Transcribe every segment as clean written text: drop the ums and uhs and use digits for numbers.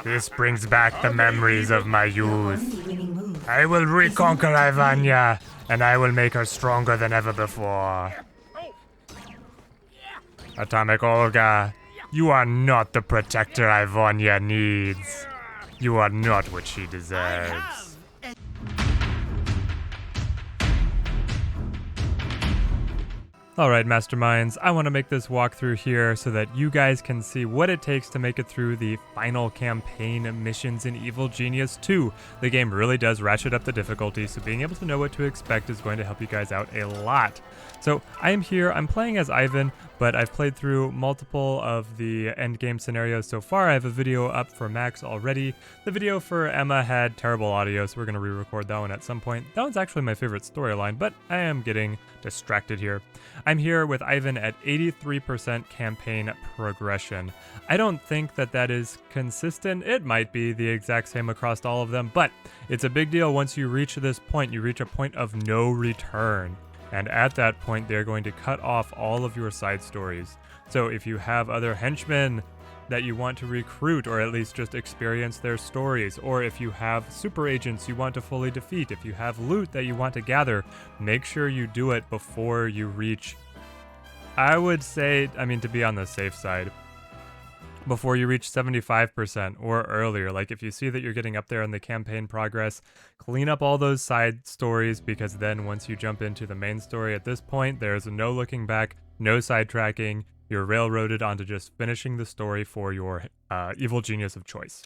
This brings back the memories of my youth. I will reconquer Ivonia, and I will make her stronger than ever before. Atomic Olga, you are not the protector Ivonia needs. You are not what she deserves. Alright, Masterminds, I want to make this walkthrough here so that you guys can see what it takes to make it through the final campaign missions in Evil Genius 2. The game really does ratchet up the difficulty, so being able to know what to expect is going to help you guys out a lot. So I am here, I'm playing as Ivan, but I've played through multiple of the endgame scenarios so far. I have a video up for Max already. The video for Emma had terrible audio, so we're going to re-record that one at some point. That one's actually my favorite storyline, but I am getting distracted here. I'm here with Ivan at 83% campaign progression. I don't think that that is consistent. It might be the exact same across all of them, but it's a big deal once you reach this point. You reach a point of no return. And at that point, they're going to cut off all of your side stories. So if you have other henchmen that you want to recruit, or at least just experience their stories, or if you have super agents you want to fully defeat, if you have loot that you want to gather, make sure you do it before you reach, I would say, to be on the safe side, before you reach 75% or earlier. Like if you see that you're getting up there in the campaign progress, clean up all those side stories, because then once you jump into the main story at this point, there's no looking back, no sidetracking. You're railroaded onto just finishing the story for your evil genius of choice.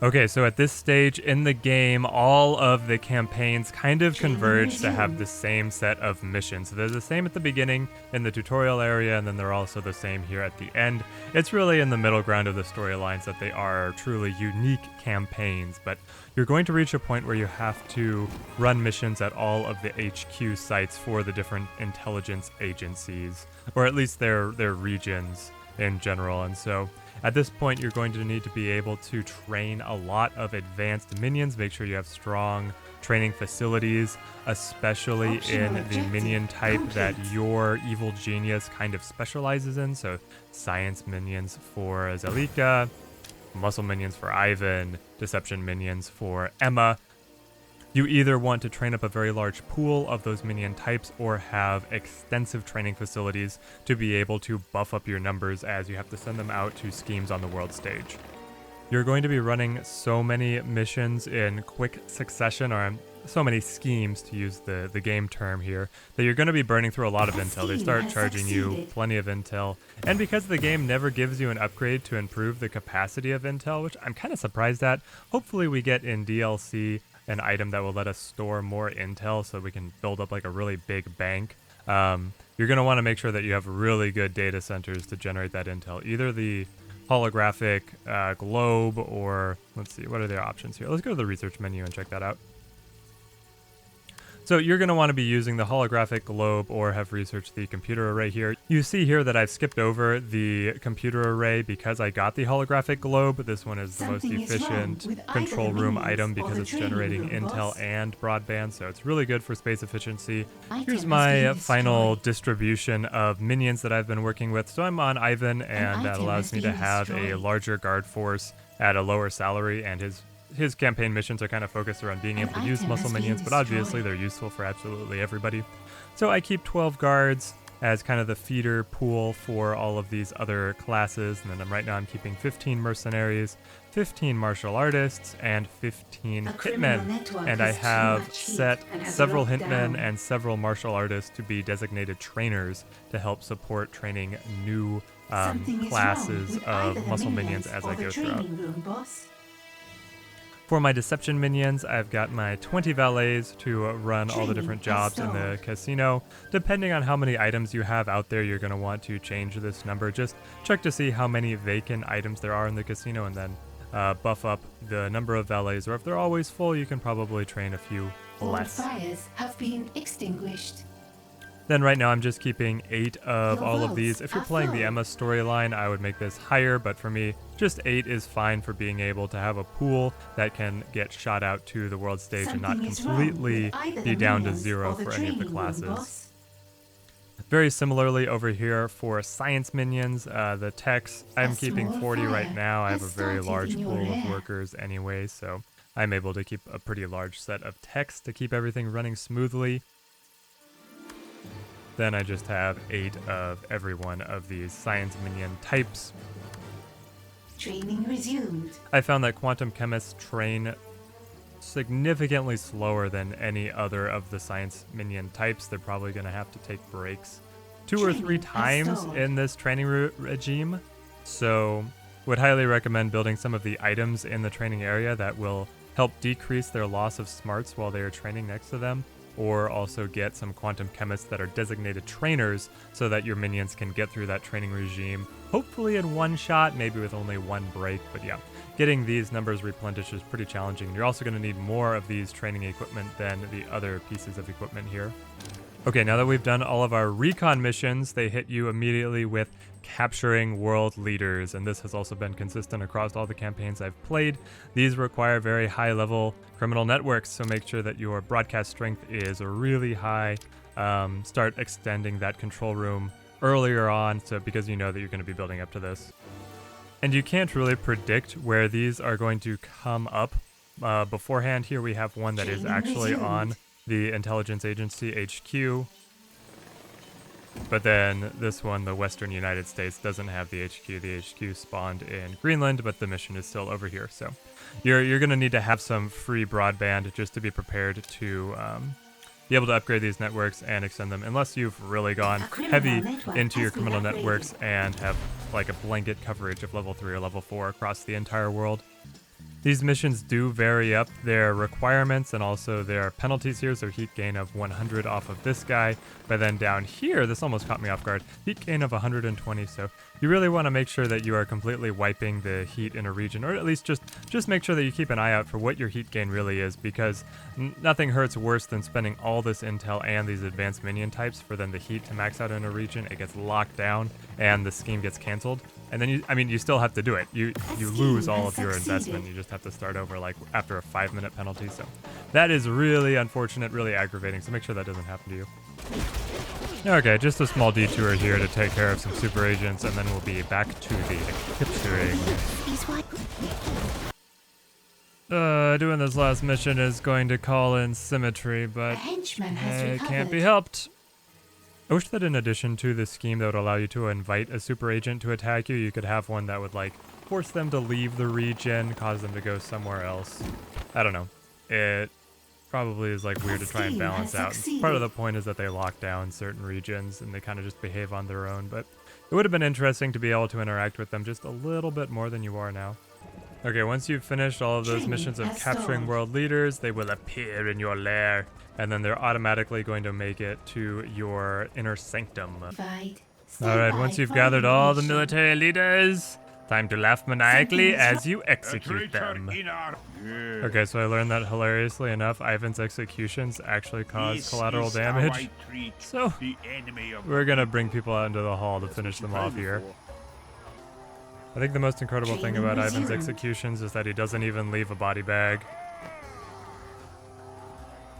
Okay, so at this stage in the game, all of the campaigns kind of converge to have the same set of missions. So they're the same at the beginning in the tutorial area, and then they're also the same here at the end. It's really in the middle ground of the storylines that they are truly unique campaigns, but you're going to reach a point where you have to run missions at all of the HQ sites for the different intelligence agencies, or at least their regions in general. And so at this point, you're going to need to be able to train a lot of advanced minions. Make sure you have strong training facilities, especially in the minion type that your evil genius kind of specializes in. So science minions for Zelika, muscle minions for Ivan, deception minions for Emma. You either want to train up a very large pool of those minion types or have extensive training facilities to be able to buff up your numbers as you have to send them out to schemes on the world stage. You're going to be running so many missions in quick succession, or so many schemes to use the game term here, that you're going to be burning through a lot of intel. They start charging you plenty of intel, and because the game never gives you an upgrade to improve the capacity of intel, which I'm kind of surprised at, hopefully we get in DLC an item that will let us store more intel so we can build up like a really big bank. You're going to want to make sure that you have really good data centers to generate that intel. Either the holographic globe, or let's see, what are their options here? Let's go to the research menu and check that out. So you're going to want to be using the holographic globe or have researched the computer array here. You see here that I've skipped over the computer array because I got the holographic globe. This one is the most efficient control room item because it's generating intel and broadband, so it's really good for space efficiency. Here's my final distribution of minions that I've been working with. So I'm on Ivan, and that allows me to have a larger guard force at a lower salary, and his campaign missions are kind of focused around being able to use muscle minions, but obviously they're useful for absolutely everybody. So I keep 12 guards as kind of the feeder pool for all of these other classes, and then right now I'm keeping 15 mercenaries, 15 martial artists, and 15 hitmen. And I have set several hitmen and several martial artists to be designated trainers to help support training new classes of muscle minions as I go throughout. For my deception minions, I've got my 20 valets to run all the different jobs in the casino. Depending on how many items you have out there, you're going to want to change this number. Just check to see how many vacant items there are in the casino, and then buff up the number of valets. Or if they're always full, you can probably train a few less. All fires have been extinguished. Then right now I'm just keeping 8 of all of these. If you're playing the Emma storyline, I would make this higher, but for me, just 8 is fine for being able to have a pool that can get shot out to the world stage and not completely be down to 0 for any of the classes. Very similarly over here for science minions, the techs, I'm keeping 40 right now. I have a very large pool of workers anyway, so I'm able to keep a pretty large set of techs to keep everything running smoothly. Then I just have 8 of every one of these science minion types. Training resumed. I found that quantum chemists train significantly slower than any other of the science minion types. They're probably going to have to take breaks 2 or 3 times in this training regime. So would highly recommend building some of the items in the training area that will help decrease their loss of smarts while they are training next to them, or also get some quantum chemists that are designated trainers so that your minions can get through that training regime, hopefully in one shot, maybe with only one break. But yeah, getting these numbers replenished is pretty challenging. You're also going to need more of these training equipment than the other pieces of equipment here. Okay, now that we've done all of our recon missions, they hit you immediately with capturing world leaders, and this has also been consistent across all the campaigns I've played. These require very high-level criminal networks, so make sure that your broadcast strength is really high. Start extending that control room earlier on, so because you know that you're going to be building up to this. And you can't really predict where these are going to come up beforehand. Here we have one that is actually on the intelligence agency HQ. But then this one, the Western United States, doesn't have the HQ. The HQ spawned in Greenland, but the mission is still over here. So you're going to need to have some free broadband just to be prepared to be able to upgrade these networks and extend them, unless you've really gone heavy into your criminal networks and have like a blanket coverage of level 3 or level 4 across the entire world. These missions do vary up their requirements and also their penalties here, so heat gain of 100 off of this guy, but then down here, this almost caught me off guard, heat gain of 120, so you really want to make sure that you are completely wiping the heat in a region, or at least just make sure that you keep an eye out for what your heat gain really is, because nothing hurts worse than spending all this intel and these advanced minion types for then the heat to max out in a region. It gets locked down and the scheme gets canceled. And then you still have to do it. You lose all of your investment. You just have to start over like after a 5-minute penalty. So that is really unfortunate, really aggravating. So make sure that doesn't happen to you. Okay, just a small detour here to take care of some super agents, and then we'll be back to the capturing. Doing this last mission is going to call in symmetry, but it can't be helped. I wish that in addition to the scheme that would allow you to invite a super agent to attack you, you could have one that would like force them to leave the region, cause them to go somewhere else. I don't know. It probably is like weird to try and balance out. Part of the point is that they lock down certain regions and they kind of just behave on their own, but it would have been interesting to be able to interact with them just a little bit more than you are now. Okay, once you've finished all of those missions of capturing world leaders, they will appear in your lair, and then they're automatically going to make it to your inner sanctum. Alright, once you've gathered all the military leaders, time to laugh maniacally as you execute them. Okay, so I learned that hilariously enough, Ivan's executions actually cause collateral damage. So, we're gonna bring people out into the hall to finish them off here. I think the most incredible thing about Ivan's executions is that he doesn't even leave a body bag.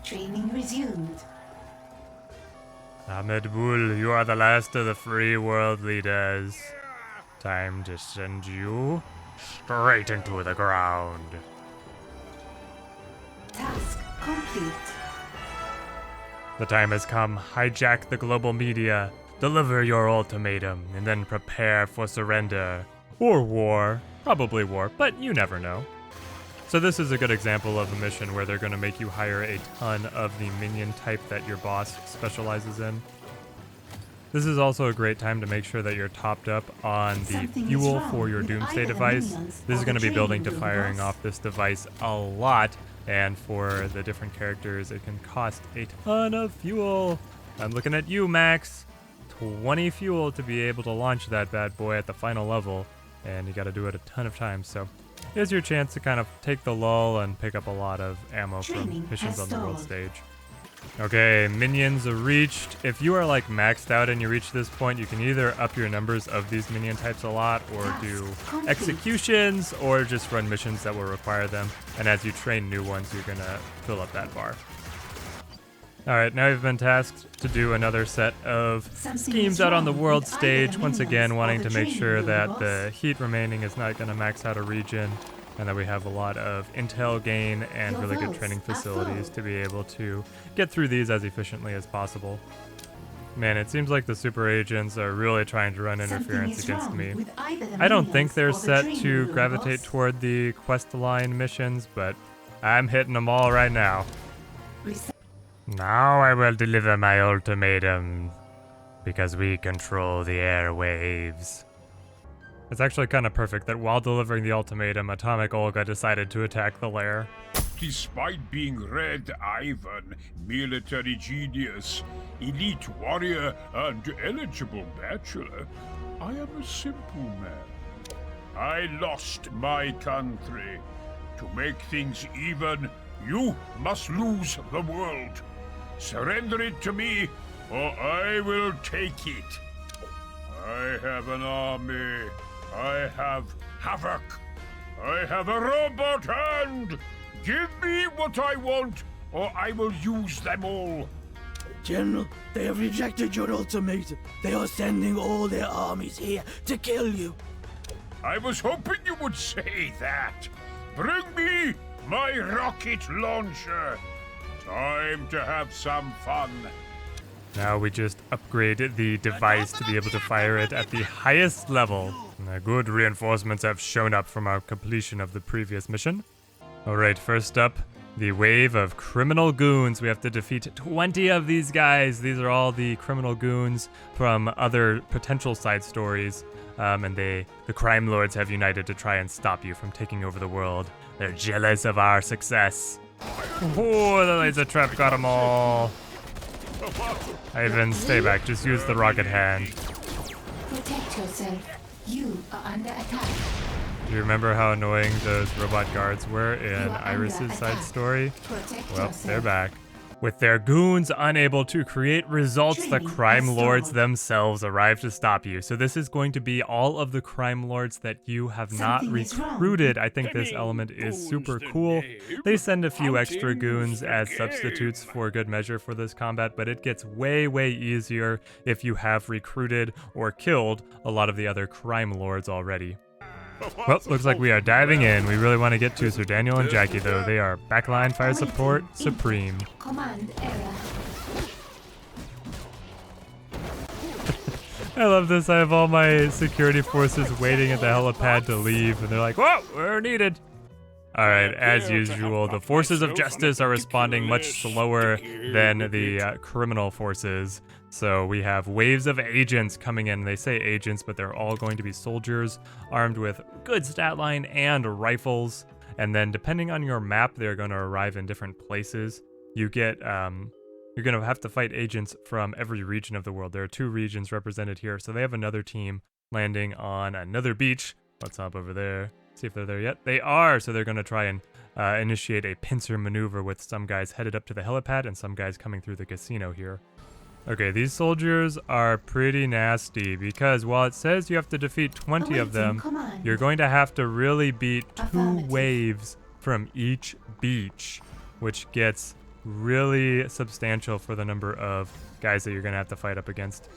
Training resumed. Ahmed Bull, you are the last of the free world leaders. Time to send you straight into the ground. Task complete. The time has come. Hijack the global media. Deliver your ultimatum, and then prepare for surrender. Or war. Probably war, but you never know. So this is a good example of a mission where they're going to make you hire a ton of the minion type that your boss specializes in. This is also a great time to make sure that you're topped up on the fuel for your doomsday device. This is going to be building to firing off this device a lot, and for the different characters it can cost a ton of fuel. I'm looking at you, Max. 20 fuel to be able to launch that bad boy at the final level, and you got to do it a ton of times. So here's your chance to kind of take the lull and pick up a lot of ammo from missions on the world stage. Okay, minions are reached. If you are like maxed out and you reach this point, you can either up your numbers of these minion types a lot, or do executions, or just run missions that will require them. And as you train new ones, you're gonna fill up that bar. Alright, now we've been tasked to do another set of Something schemes is out on the wrong world with either stage, the once minions again or wanting the to make training sure room, that boss. the heat remaining is not going to max out a region, and that we have a lot of intel gain and Your really good votes training are facilities full. to be able to get through these as efficiently as possible. Man, it seems like the super agents are really trying to run Something interference is against wrong me. with either the I don't think minions they're or the set training to room, gravitate boss. toward the quest line missions, but I'm hitting them all right now. Rece- Now I will deliver my ultimatum, because we control the airwaves. It's actually kind of perfect that while delivering the ultimatum, Atomic Olga decided to attack the lair. Despite being Red Ivan, military genius, elite warrior, and eligible bachelor, I am a simple man. I lost my country. To make things even, you must lose the world. Surrender it to me, or I will take it. I have an army. I have Havoc. I have a robot hand. Give me what I want, or I will use them all. General, they have rejected your ultimatum. They are sending all their armies here to kill you. I was hoping you would say that. Bring me my rocket launcher. Time to have some fun. Now we just upgrade the device to be able to fire it at the highest level. Good reinforcements have shown up from our completion of the previous mission. Alright, first up, the wave of criminal goons. We have to defeat 20 of these guys. These are all the criminal goons from other potential side stories. And the crime lords have united to try and stop you from taking over the world. They're jealous of our success. Oh, the laser trap got them all. Ivan, stay back. Just use the rocket hand. Protect yourself. You are under attack. Do you remember how annoying those robot guards were in You are Iris's under side attack. story? Protect Well, yourself. they're back. With their goons unable to create results, the Training crime has lords stalled. themselves arrive to stop you. So this is going to be all of the crime lords that you have not Something is wrong. recruited. I think this element is super cool. They send a few extra goons as substitutes for good measure for this combat, but it gets way, way easier if you have recruited or killed a lot of the other crime lords already. Well, looks like we are diving in. We really want to get to Sir Daniel and Jackie, though. They are backline fire support supreme. Command error. I love this. I have all my security forces waiting at the helipad to leave, and they're like, whoa, we're needed. Alright, as usual, the forces of justice are responding much slower than the criminal forces. So we have waves of agents coming in. They say agents, but they're all going to be soldiers armed with good stat line and rifles. And then depending on your map, they're going to arrive in different places. You get, you're going to have to fight agents from every region of the world. There are 2 regions represented here. So they have another team landing on another beach. Let's hop over there. See if they're there yet. They are! So they're going to try and initiate a pincer maneuver with some guys headed up to the helipad and some guys coming through the casino here. Okay, these soldiers are pretty nasty because while it says you have to defeat 20 of them, Command. you're going to have to really beat 2 Affirmative. waves from each beach, which gets really substantial for the number of guys that you're going to have to fight up against.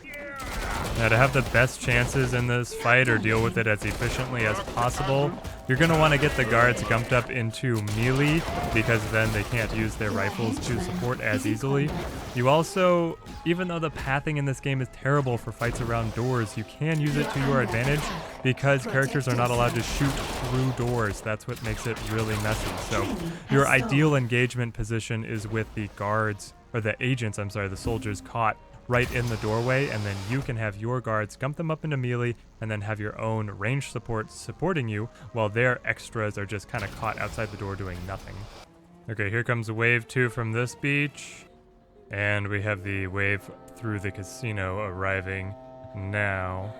Now, to have the best chances in this fight or deal with it as efficiently as possible, you're going to want to get the guards gumped up into melee because then they can't use their rifles to support as easily. You also, even though the pathing in this game is terrible for fights around doors, you can use it to your advantage because characters are not allowed to shoot through doors. That's what makes it really messy. So your ideal engagement position is with the guards, or the agents, I'm sorry, the soldiers caught right in the doorway, and then you can have your guards gump them up into melee and then have your own range support supporting you while their extras are just kind of caught outside the door doing nothing. Okay, here comes wave 2 from this beach, and we have the wave through the casino arriving now.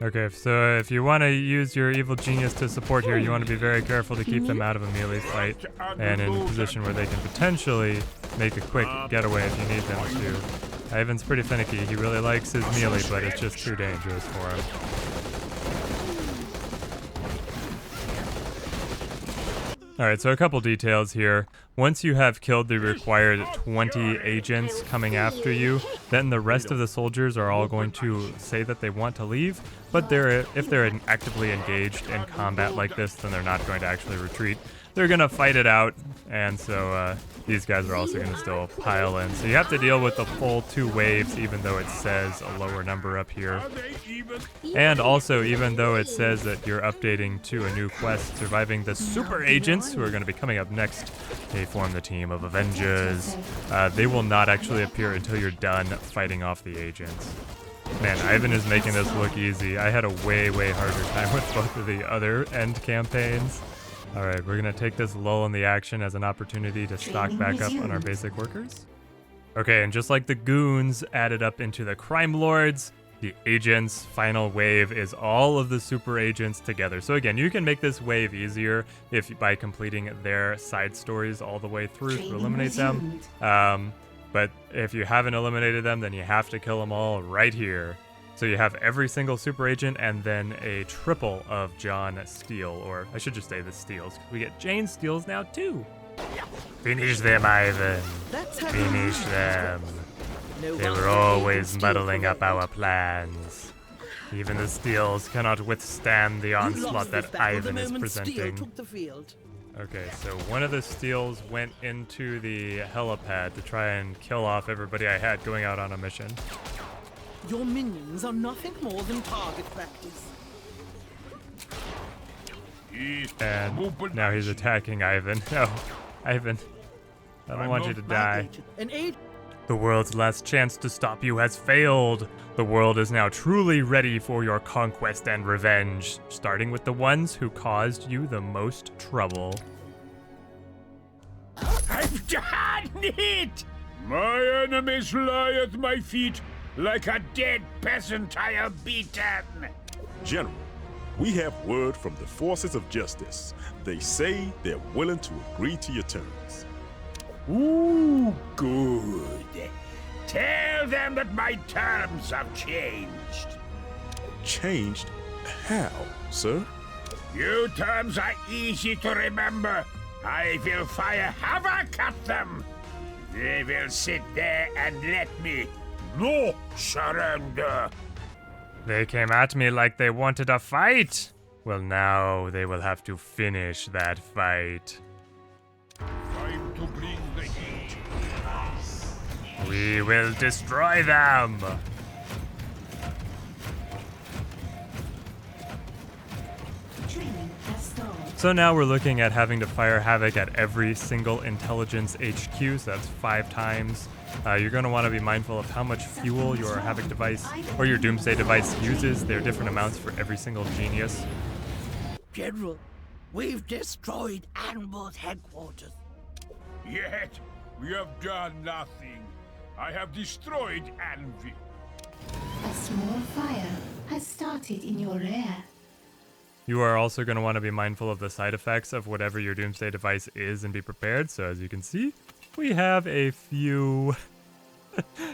Okay, so if you want to use your evil genius to support here, you want to be very careful to keep them out of a melee fight and in a position where they can potentially make a quick getaway if you need them to. Ivan's pretty finicky. He really likes his melee, but it's just too dangerous for him. Alright, so a couple details here. Once you have killed the required 20 agents coming after you, then the rest of the soldiers are all going to say that they want to leave, but if they're actively engaged in combat like this, then they're not going to actually retreat. They're going to fight it out, and so these guys are also going to still pile in. So you have to deal with the full 2 waves, even though it says a lower number up here. And also, even though it says that you're updating to a new quest, surviving the super agents, who are going to be coming up next, they form the team of Avengers. They will not actually appear until you're done fighting off the agents. Man, Ivan is making this look easy. I had a way, way harder time with both of the other end campaigns. Alright, we're gonna take this lull in the action as an opportunity to stock back up on our basic workers. Okay, and just like the Goons added up into the Crime Lords, the Agents' final wave is all of the super agents together. So again, you can make this wave easier by completing their side stories all the way through to eliminate them. But if you haven't eliminated them, then you have to kill them all right here. So you have every single super agent and then a triple of John Steele, or I should just say the Steels, because we get Jane Steels now too. Finish them, Ivan. Finish them. They were always muddling up our plans. Even the Steels cannot withstand the onslaught that Ivan is presenting. Okay, so one of the Steels went into the helipad to try and kill off everybody I had going out on a mission. Your minions are nothing more than target practice. And now he's attacking Ivan. No, Ivan, I don't want you to die. The world's last chance to stop you has failed. The world is now truly ready for your conquest and revenge, starting with the ones who caused you the most trouble. I've done it! My enemies lie at my feet. Like a dead peasant I have beaten! General, we have word from the forces of justice. They say they're willing to agree to your terms. Ooh, good. Tell them that my terms have changed. Changed? How, sir? Your terms are easy to remember. I will fire Havoc at them. They will sit there and let me no surrender. They came at me like they wanted a fight. Well, now they will have to finish that fight. Time to bring the heat. We will destroy them. Training has stalled. So now we're looking at having to fire Havoc at every single intelligence HQ, so that's 5 times. You're going to want to be mindful of how much fuel your Havoc device or your Doomsday device uses. There are different amounts for every single genius. General, we've destroyed Animal's headquarters. Yet, we have done nothing. I have destroyed Anvil. A small fire has started in your rear. You are also going to want to be mindful of the side effects of whatever your Doomsday device is and be prepared. So as you can see, we have a few,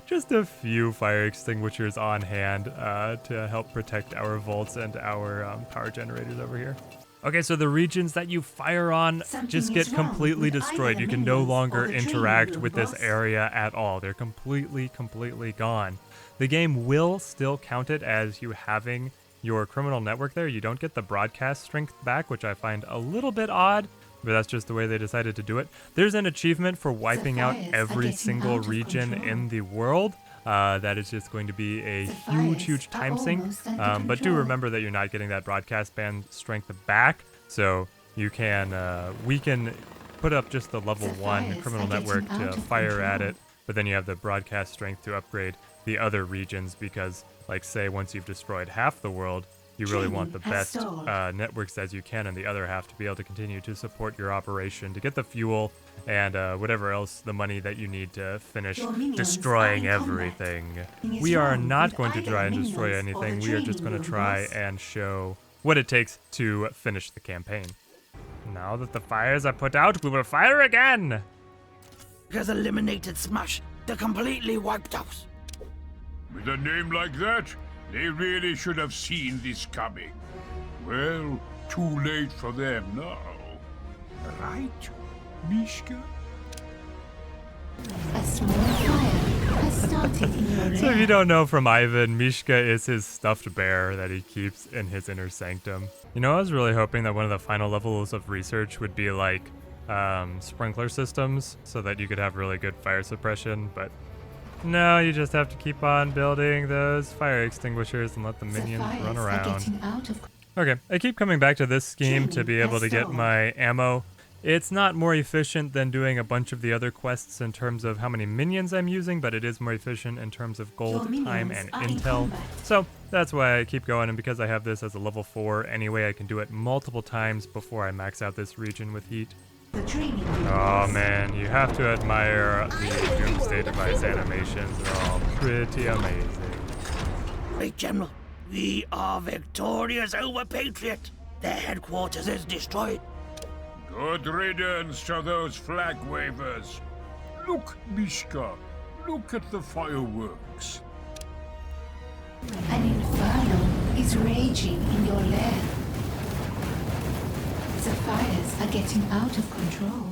just a few fire extinguishers on hand to help protect our vaults and our power generators over here. Okay, so the regions that you fire on just get completely destroyed. You can no longer interact with this area at all. They're completely gone. The game will still count it as you having your criminal network there. You don't get the broadcast strength back, which I find a little bit odd, but that's just the way they decided to do it. There's an achievement for wiping out every single region in the world. That is just going to be a huge time sink. But do remember that you're not getting that broadcast band strength back. So you can, we can put up just the level 1 criminal network to fire at it, but then you have the broadcast strength to upgrade the other regions because, like, say, once you've destroyed half the world, you really want the best networks as you can in the other half to be able to continue to support your operation, to get the fuel and whatever else, the money that you need to finish destroying everything. We are not going to try and destroy anything. We are just going to try and show what it takes to finish the campaign. Now that the fires are put out, we will fire again! Has eliminated Smash. They're completely wiped out. With a name like that, they really should have seen this coming. Well, too late for them now. Right, Mishka? A small fire has started in your So if you lair. don't know from Ivan, Mishka is his stuffed bear that he keeps in his inner sanctum. You know, I was really hoping that one of the final levels of research would be like sprinkler systems so that you could have really good fire suppression, but no, you just have to keep on building those fire extinguishers and let the The minions fires run are around. getting out of Okay, I keep coming back to this scheme to be able to get Training my ammo. It's not more efficient than doing a bunch of the other quests in terms of how many minions I'm using, but it is more efficient in terms of gold, Your time, minions and are in intel. combat. So that's why I keep going, and because I have this as a level 4 anyway, I can do it multiple times before I max out this region with heat. the training Oh wheels. man, you have to admire the Doomsday device animations. They're all pretty amazing. Great General, we are victorious over Patriot. Their headquarters is destroyed. Good riddance to those flag wavers. Look, Mishka, look at the fireworks. An inferno is raging in your lair. The fires are getting out of control.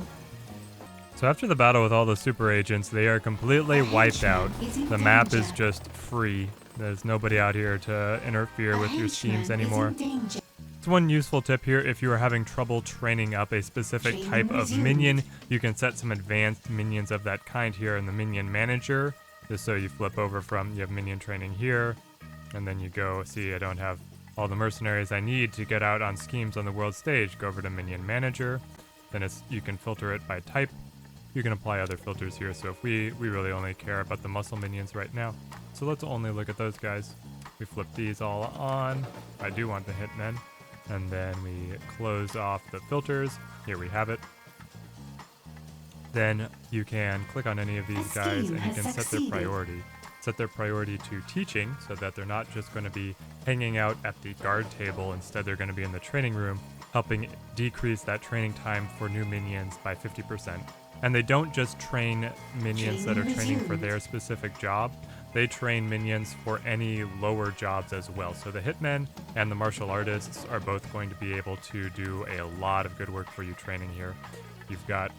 So after the battle with all the super agents, they are completely The wiped henchman out. is in The map is danger. just free. There's nobody out here to interfere The with your schemes henchman is anymore. in danger. It's one useful tip here: if you are having trouble training up a specific Training type of resumed. minion, you can set some advanced minions of that kind here in the minion manager. Just so you flip over from, you have minion training here, and then you go, see, I don't have all the mercenaries I need to get out on schemes on the world stage. Go over to minion manager, then you can filter it by type. You can apply other filters here, so if we really only care about the muscle minions right now. So let's only look at those guys. We flip these all on. I do want the hitmen. And then we close off the filters. Here we have it. Then you can click on any of these The guys scheme and you has can set their succeeded. priority. Set their priority to teaching so that they're not just going to be hanging out at the guard table. Instead, they're going to be in the training room, helping decrease that training time for new minions by 50%. And they don't just train minions that are Training training for resumed. their specific job. They train minions for any lower jobs as well. So the hitmen and the martial artists are both going to be able to do a lot of good work for you training here. You've got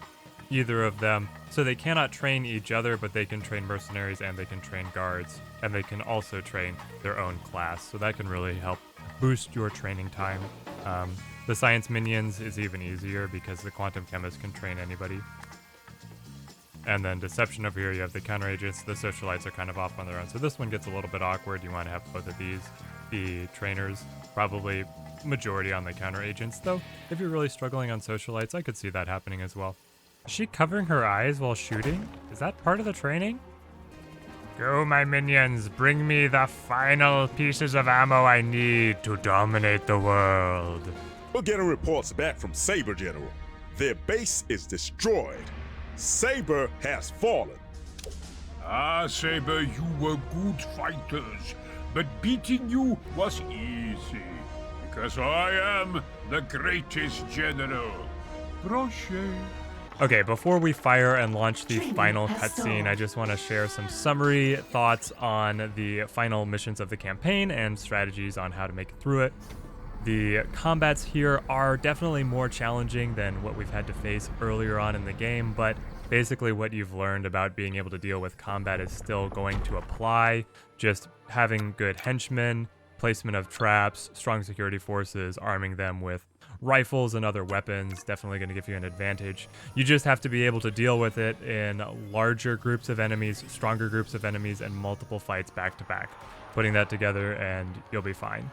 either of them. So they cannot train each other, but they can train mercenaries and they can train guards. And they can also train their own class. So that can really help boost your training time. The science minions is even easier because the quantum chemist can train anybody. And then deception over here, you have the counter agents. The socialites are kind of off on their own. So this one gets a little bit awkward. You want to have both of these be trainers. Probably majority on the counter agents, though. If you're really struggling on socialites, I could see that happening as well. Is she covering her eyes while shooting? Is that part of the training? Go, my minions. Bring me the final pieces of ammo I need to dominate the world. We're getting reports back from Saber General. Their base is destroyed. Saber has fallen. Ah, Saber, you were good fighters, but beating you was easy, because I am the greatest general. Brochet. Okay, before we fire and launch the Training final has cutscene, stalled. I just want to share some summary thoughts on the final missions of the campaign and strategies on how to make it through it. The combats here are definitely more challenging than what we've had to face earlier on in the game, but basically what you've learned about being able to deal with combat is still going to apply. Just having good henchmen, placement of traps, strong security forces, arming them with rifles and other weapons, definitely going to give you an advantage. You just have to be able to deal with it in larger groups of enemies, stronger groups of enemies, and multiple fights back to back. Putting that together and you'll be fine.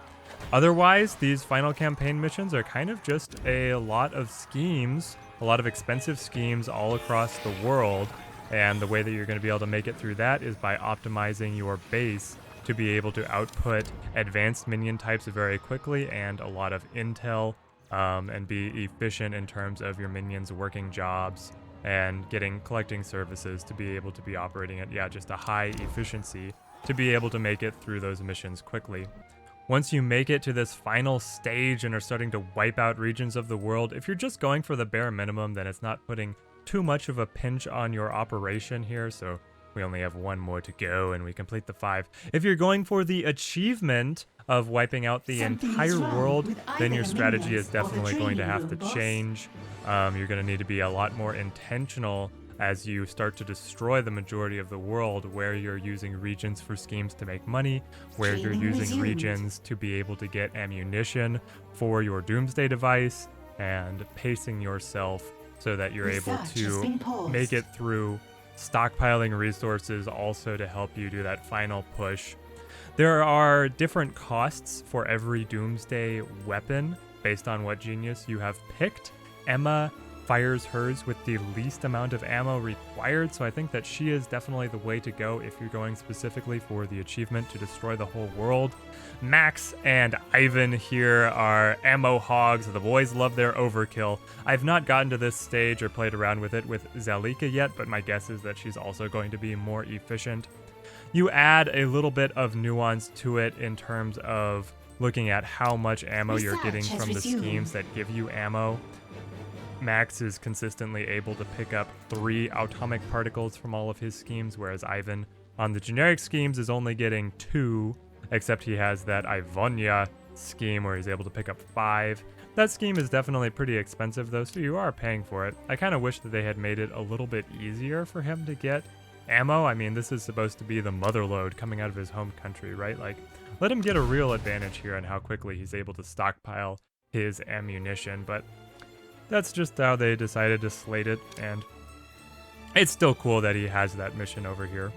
Otherwise, these final campaign missions are kind of just a lot of schemes, a lot of expensive schemes all across the world, and the way that you're going to be able to make it through that is by optimizing your base to be able to output advanced minion types very quickly and a lot of intel, and be efficient in terms of your minions working jobs and collecting services to be able to be operating at just a high efficiency to be able to make it through those missions quickly. Once you make it to this final stage and are starting to wipe out regions of the world, if you're just going for the bare minimum, then it's not putting too much of a pinch on your operation here. So We only have one more to go and we complete the 5. If you're going for the achievement of wiping out the Something is entire wrong world, with then either your the strategy minions is or the definitely going to training have room, to boss. change. You're going to need to be a lot more intentional as you start to destroy the majority of the world, where you're using regions for schemes to make money, where you're Training using resumed. regions to be able to get ammunition for your doomsday device, and pacing yourself so that you're able Research has been to paused. make it through stockpiling resources also to help you do that final push. There are different costs for every doomsday weapon based on what genius you have picked. Emma fires hers with the least amount of ammo required, so I think that she is definitely the way to go if you're going specifically for the achievement to destroy the whole world. Max and Ivan here are ammo hogs. The boys love their overkill. I've not gotten to this stage or played around with it with Zalika yet, but my guess is that she's also going to be more efficient. You add a little bit of nuance to it in terms of looking at how much ammo you're Research getting has from the resumed. schemes that give you ammo. Max is consistently able to pick up 3 atomic particles from all of his schemes, whereas Ivan on the generic schemes is only getting 2, except he has that Ivonia scheme where he's able to pick up 5. That scheme is definitely pretty expensive though, so you are paying for it. I kind of wish that they had made it a little bit easier for him to get ammo. I mean, this is supposed to be the motherlode coming out of his home country, right? Like, let him get a real advantage here on how quickly he's able to stockpile his ammunition, but that's just how they decided to slate it, and it's still cool that he has that mission over here.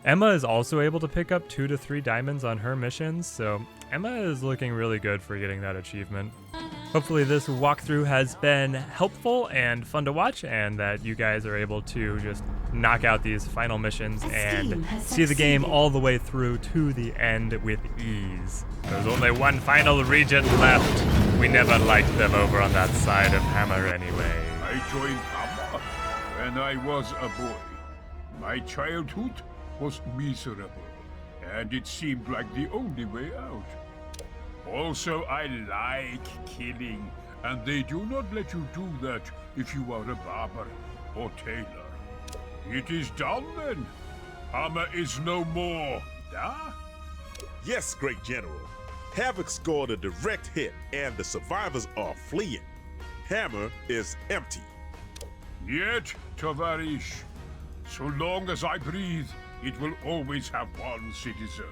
Emma is also able to pick up 2 to 3 diamonds on her missions, so Emma is looking really good for getting that achievement. Hopefully this walkthrough has been helpful and fun to watch, and that you guys are able to just knock out these final missions and see the game all the way through to the end with ease. There's only one final region left. We never liked them over on that side of Hammer anyway. I joined Hammer when I was a boy. My childhood was miserable, and it seemed like the only way out. Also, I like killing, and they do not let you do that if you are a barber or tailor. It is done then. Hammer is no more. Da? Yes, great general. Havoc scored a direct hit, and the survivors are fleeing. Hammer is empty. Yet, Tovarish, so long as I breathe, it will always have one citizen.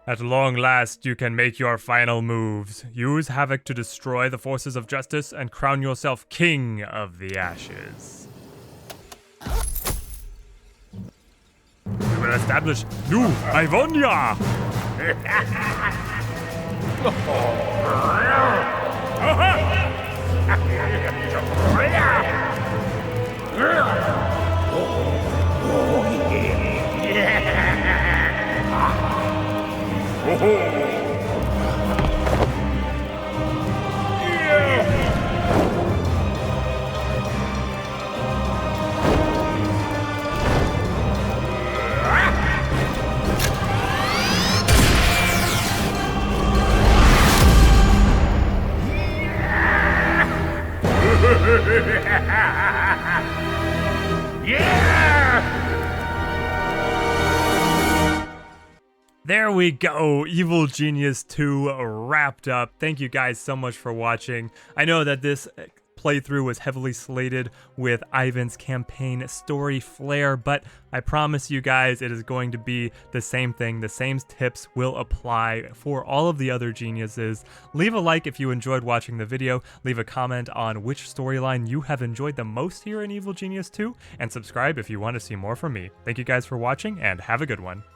At long last, you can make your final moves. Use Havoc to destroy the forces of justice and crown yourself King of the Ashes. We will establish New Ivonia! There we go, Evil Genius 2 wrapped up. Thank you guys so much for watching. I know that this playthrough was heavily slated with Ivan's campaign story flair, but I promise you guys it is going to be the same thing. The same tips will apply for all of the other geniuses. Leave a like if you enjoyed watching the video, leave a comment on which storyline you have enjoyed the most here in Evil Genius 2, and subscribe if you want to see more from me. Thank you guys for watching, and have a good one.